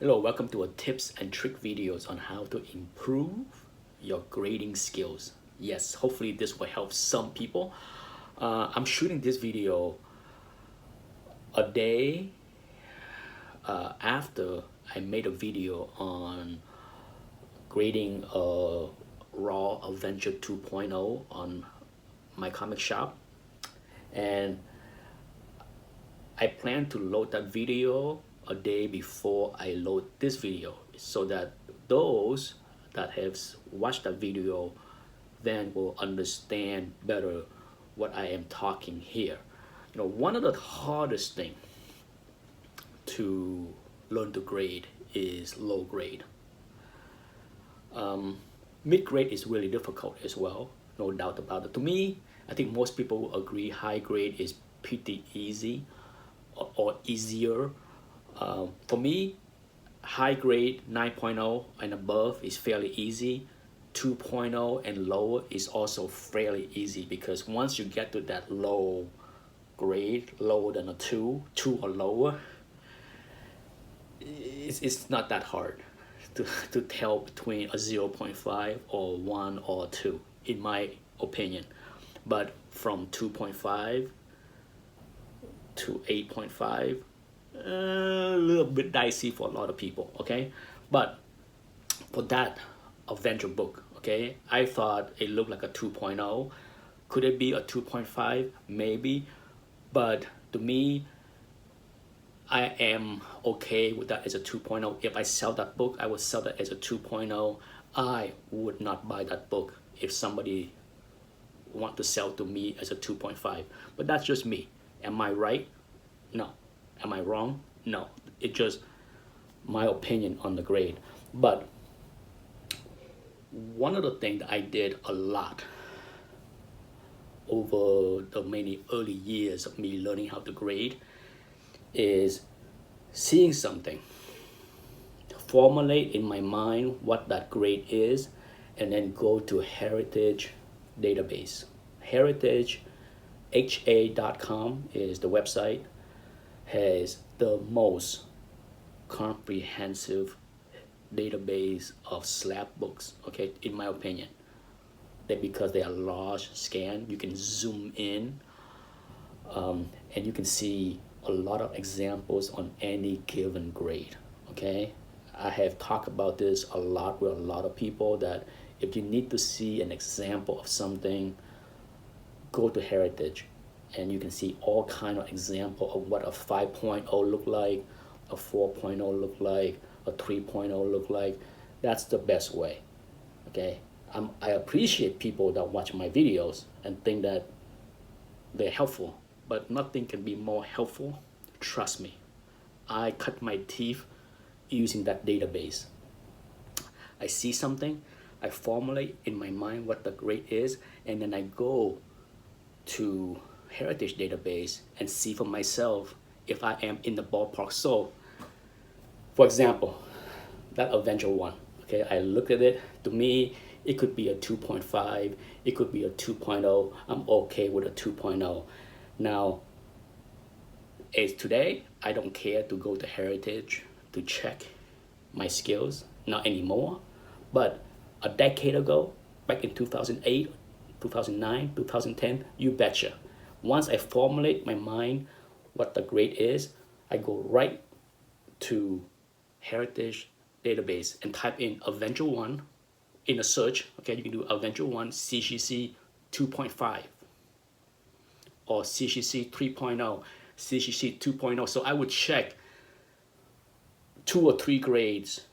Hello, welcome to a tips and trick videos on how to improve your grading skills. Yes, hopefully this will help some people. I'm shooting this video a day after I made a video on grading a Raw Adventure 2.0 on my comic shop, and I plan to load that video a day before I load this video so that those that have watched that video then will understand better what I am talking here. One of the hardest thing to learn to grade is low grade. Mid grade is really difficult as well, no doubt about it. To me, I think most people will agree high grade is pretty easy or easier. For me, high grade 9.0 and above is fairly easy. 2.0 and lower is also fairly easy because once you get to that low grade, lower than a 2 or lower, it's not that hard to tell between a 0.5 or 1 or 2, in my opinion. But from 2.5 to 8.5, a little bit dicey for a lot of people, okay? But for that adventure book, okay, I thought it looked like a 2.0. Could it be a 2.5? Maybe. But to me, I am okay with that as a 2.0. If I sell that book, I would sell that as a 2.0. I would not buy that book if somebody want to sell to me as a 2.5. But that's just me. Am I right? No. Am I wrong? No. It's just my opinion on the grade. But one of the things that I did a lot over the many early years of me learning how to grade is seeing something, formulate in my mind what that grade is, and then go to Heritage database. HeritageHA.com is the website, has the most comprehensive database of slab books, okay, in my opinion. That because they are large scan, you can zoom in, and you can see a lot of examples on any given grade, okay? I have talked about this a lot with a lot of people that if you need to see an example of something, go to Heritage and you can see all kind of example of what a 5.0 look like, a 4.0 look like, a 3.0 look like. That's the best way, okay? I appreciate people that watch my videos and think that they're helpful, but nothing can be more helpful. Trust me, I cut my teeth using that database. I see something, I formulate in my mind what the grade is, and then I go to Heritage database and see for myself if I am in the ballpark. So, for example, that Adventure 1, okay, I looked at it. To me, it could be a 2.5, it could be a 2.0. I'm okay with a 2.0. Now, as today, I don't care to go to Heritage to check my skills, not anymore. But a decade ago, back in 2008, 2009, 2010, you betcha. Once I formulate my mind what the grade is, I go right to Heritage database and type in Adventure 1 in a search. Okay, you can do Adventure 1 CGC 2.5 or CGC 3.0, CGC 2.0. So I would check 2 or 3 grades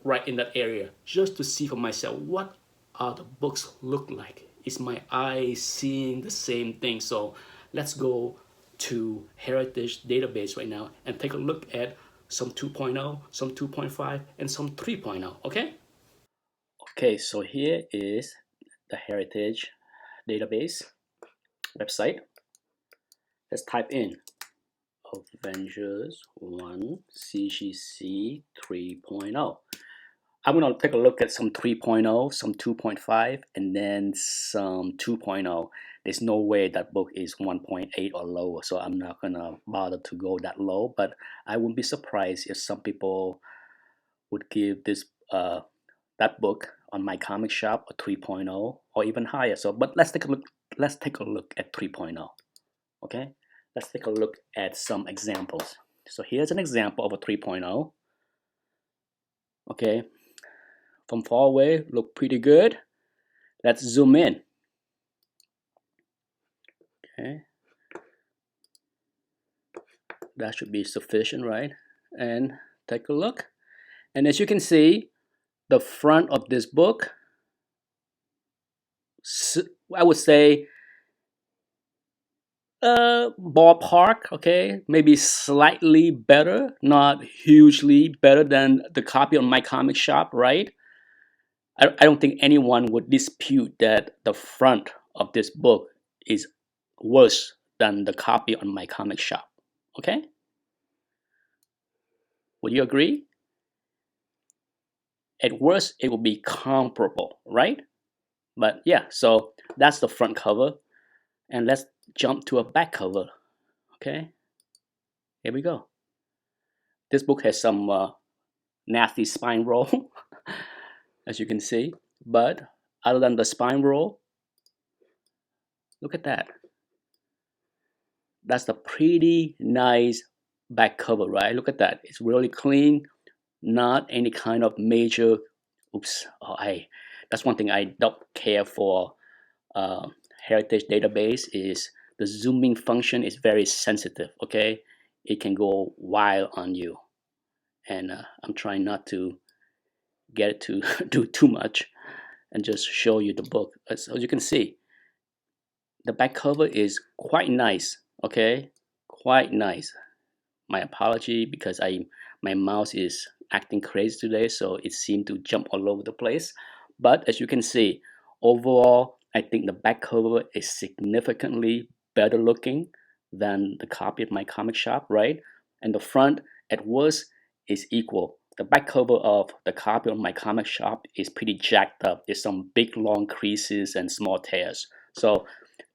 right in that area just to see for myself what are the books look like. Is my eye seeing the same thing? So let's go to Heritage database right now and take a look at some 2.0, some 2.5, and some 3.0, okay? Okay, so here is the Heritage database website. Let's type in Avengers 1 CGC 3.0. I'm going to take a look at some 3.0, some 2.5, and then some 2.0. there's no way that book is 1.8 or lower, so I'm not gonna bother to go that low. But I wouldn't be surprised if some people would give this that book on my comic shop a 3.0 or even higher. So, but let's take a look. Let's take a look at 3.0. Okay, let's take a look at some examples. So here's an example of a 3.0. Okay, from far away, look pretty good. Let's zoom in. Okay, that should be sufficient, right? And take a look. And as you can see, the front of this book, I would say ballpark, okay, maybe slightly better, not hugely better than the copy on my comic shop, right? I don't think anyone would dispute that the front of this book is worse than the copy on my comic shop, okay? Would you agree? At worst, it will be comparable, right? But yeah, so that's the front cover. And let's jump to a back cover, okay? Here we go. This book has some nasty spine roll, as you can see. But other than the spine roll, look at that. That's a pretty nice back cover, right? Look at that. It's really clean, not any kind of major, oops, that's one thing I don't care for Heritage database is the zooming function is very sensitive, okay? It can go wild on you. And I'm trying not to get it to do too much and just show you the book. As you can see, the back cover is quite nice, okay? Quite nice. My apology because my mouse is acting crazy today, so it seemed to jump all over the place. But as you can see, overall, I think the back cover is significantly better looking than the copy at my comic shop, right? And the front, at worst, is equal. The back cover of the copy on my comic shop is pretty jacked up. There's some big long creases and small tears. So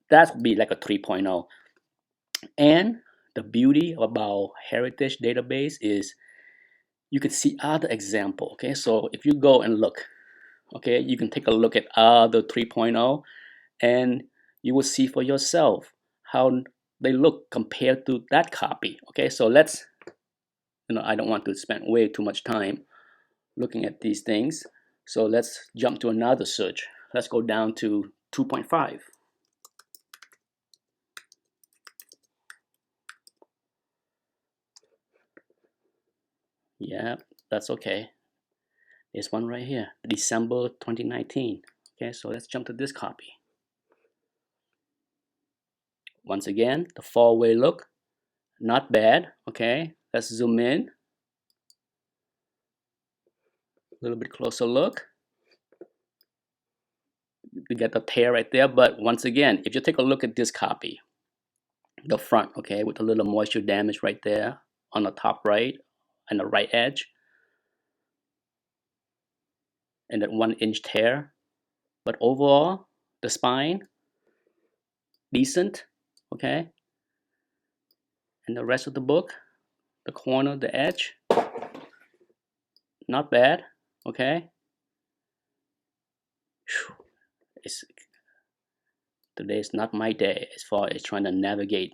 that would be like a 3.0. And the beauty about Heritage database is you can see other example. Okay, so if you go and look, okay, you can take a look at other 3.0 and you will see for yourself how they look compared to that copy. Okay, so let's, I don't want to spend way too much time looking at these things. So let's jump to another search. Let's go down to 2.5. Yeah, that's okay. There's one right here, December 2019. Okay, so let's jump to this copy. Once again, the far away look, not bad. Okay, let's zoom in. A little bit closer look. You get the tear right there, but once again, if you take a look at this copy, the front, okay, with a little moisture damage right there on the top right and the right edge, and that 1-inch tear. But overall, the spine, decent, okay? And the rest of the book, the corner, the edge, not bad, okay? It's, today is not my day as far as trying to navigate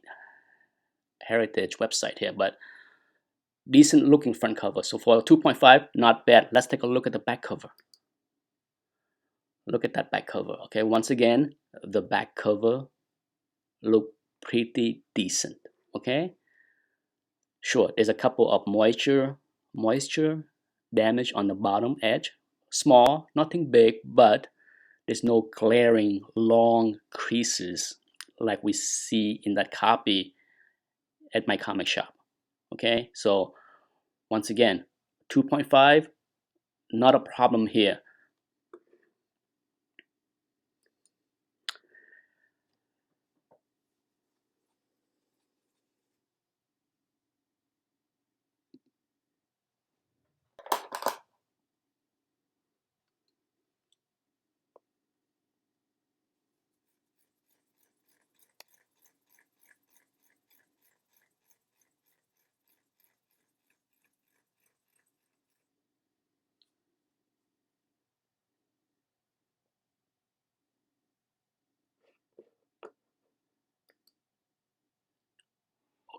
Heritage website here, but decent looking front cover. So for 2.5, not bad. Let's take a look at the back cover. Look at that back cover. Okay, once again, the back cover look pretty decent. Okay, sure, there's a couple of moisture damage on the bottom edge. Small, nothing big, but there's no glaring long creases like we see in that copy at my comic shop. Okay, so once again, 2.5, not a problem here.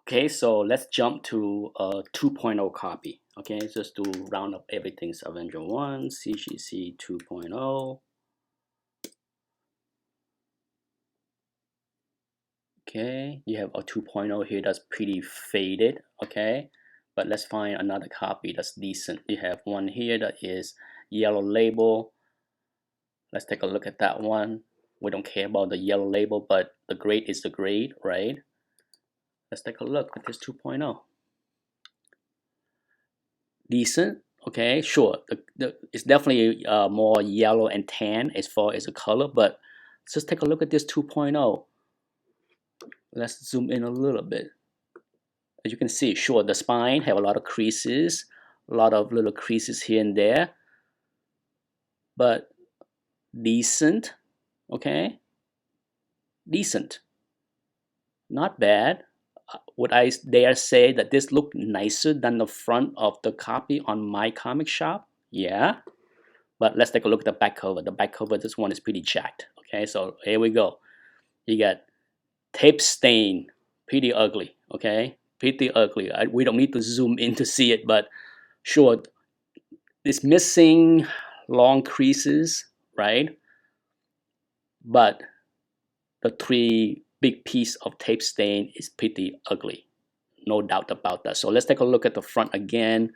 Okay, so let's jump to a 2.0 copy. Okay, just to round up everything's Avenger 1, CGC 2.0. Okay, you have a 2.0 here that's pretty faded. Okay, but let's find another copy that's decent. You have one here that is yellow label. Let's take a look at that one. We don't care about the yellow label, but the grade is the grade, right? Let's take a look at this 2.0. Decent. Okay, sure. It's definitely more yellow and tan as far as the color, but let's just take a look at this 2.0. Let's zoom in a little bit. As you can see, sure, the spine have a lot of creases, a lot of little creases here and there, but decent. Okay, decent, not bad. Would I dare say that this looked nicer than the front of the copy on my comic shop? Yeah, but let's take a look at the back cover. The back cover, this one is pretty jacked. Okay, so here we go. You got tape stain, pretty ugly. Okay, pretty ugly. We don't need to zoom in to see it, but sure, it's missing long creases, right? But the three big piece of tape stain is pretty ugly, no doubt about that. So let's take a look at the front again.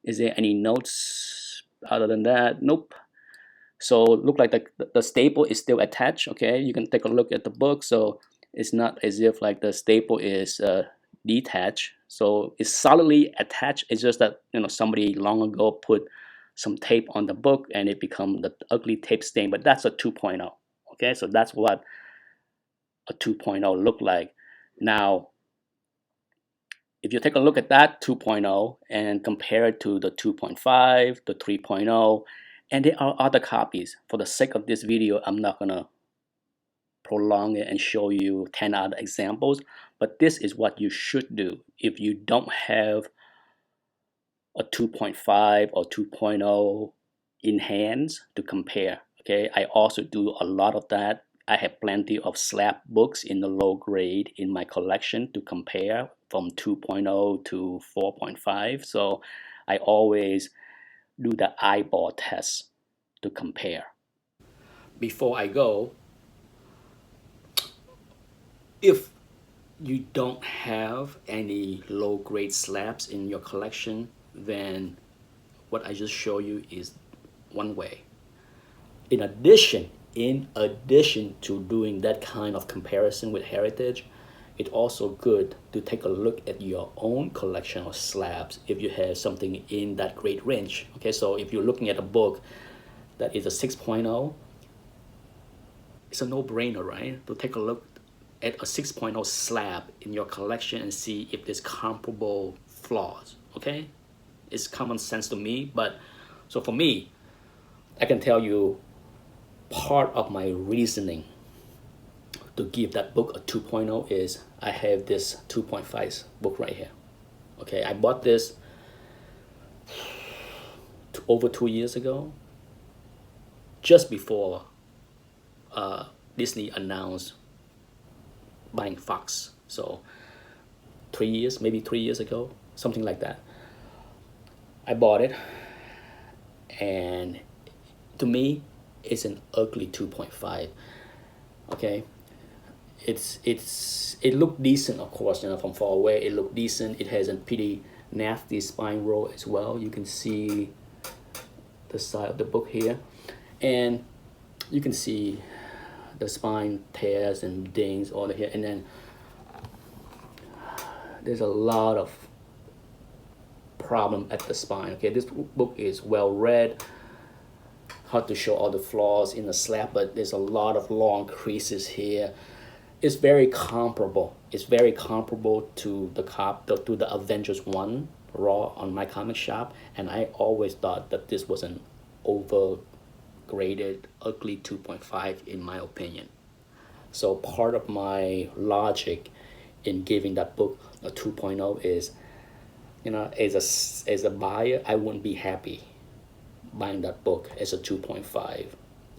Is there any notes other than that? Nope. So look like the staple is still attached. Okay, you can take a look at the book. So it's not as if like the staple is detached. So it's solidly attached. It's just that somebody long ago put some tape on the book and it become the ugly tape stain. But that's a 2.0. Okay, so that's what a 2.0 look like. Now, if you take a look at that 2.0 and compare it to the 2.5, the 3.0, and there are other copies. For the sake of this video, I'm not gonna prolong it and show you 10 other examples, but this is what you should do if you don't have a 2.5 or 2.0 in hands to compare. Okay, I also do a lot of that. I have plenty of slab books in the low grade in my collection to compare from 2.0 to 4.5. So I always do the eyeball test to compare. Before I go, if you don't have any low grade slabs in your collection, then what I just show you is one way. In addition to doing that kind of comparison with Heritage, it's also good to take a look at your own collection of slabs if you have something in that grade range. Okay, so if you're looking at a book that is a 6.0, it's a no-brainer, right? To take a look at a 6.0 slab in your collection and see if there's comparable flaws. Okay, it's common sense to me, but so for me, I can tell you part of my reasoning to give that book a 2.0 is I have this 2.5 book right here. Okay, I bought this over 2 years ago, just before Disney announced buying Fox. So 3 years, maybe 3 years ago, something like that. I bought it, and to me, it's an ugly 2.5. Okay, it looked decent, of course. From far away, it looked decent. It has a pretty nasty spine roll as well. You can see the side of the book here, and you can see the spine tears and dings all here, and then there's a lot of problem at the spine. Okay, this book is well read, hard to show all the flaws in the slab, but there's a lot of long creases here. It's very comparable. It's very comparable to the Avengers 1 Raw on my comic shop, and I always thought that this was an overgraded, ugly 2.5 in my opinion. So part of my logic in giving that book a 2.0 is, as a buyer, I wouldn't be happy buying that book as a 2.5.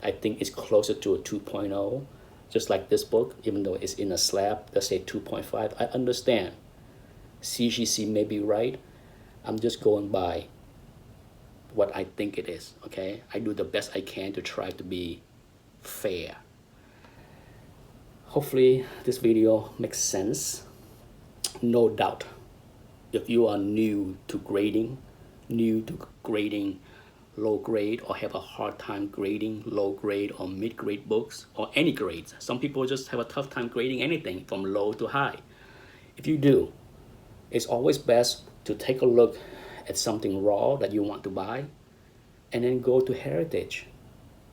I think it's closer to a 2.0, just like this book, even though it's in a slab, let's say 2.5. I understand CGC may be right. I'm just going by what I think it is, okay? I do the best I can to try to be fair. Hopefully this video makes sense. No doubt, if you are new to grading low grade, or have a hard time grading low grade or mid grade books, or any grades, some people just have a tough time grading anything from low to high. If you do, it's always best to take a look at something raw that you want to buy, and then go to Heritage,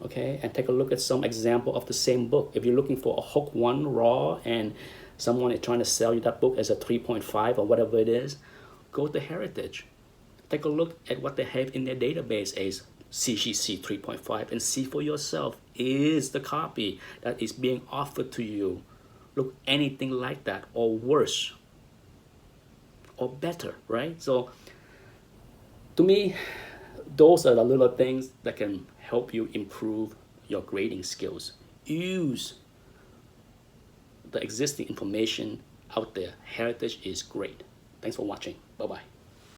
okay, and take a look at some example of the same book. If you're looking for a Hook 1 raw and someone is trying to sell you that book as a 3.5 or whatever it is, go to Heritage. Take a look at what they have in their database as CGC 3.5 and see for yourself, is the copy that is being offered to you look anything like that, or worse, or better, right? So to me, those are the little things that can help you improve your grading skills. Use the existing information out there. Heritage is great. Thanks for watching. Bye-bye.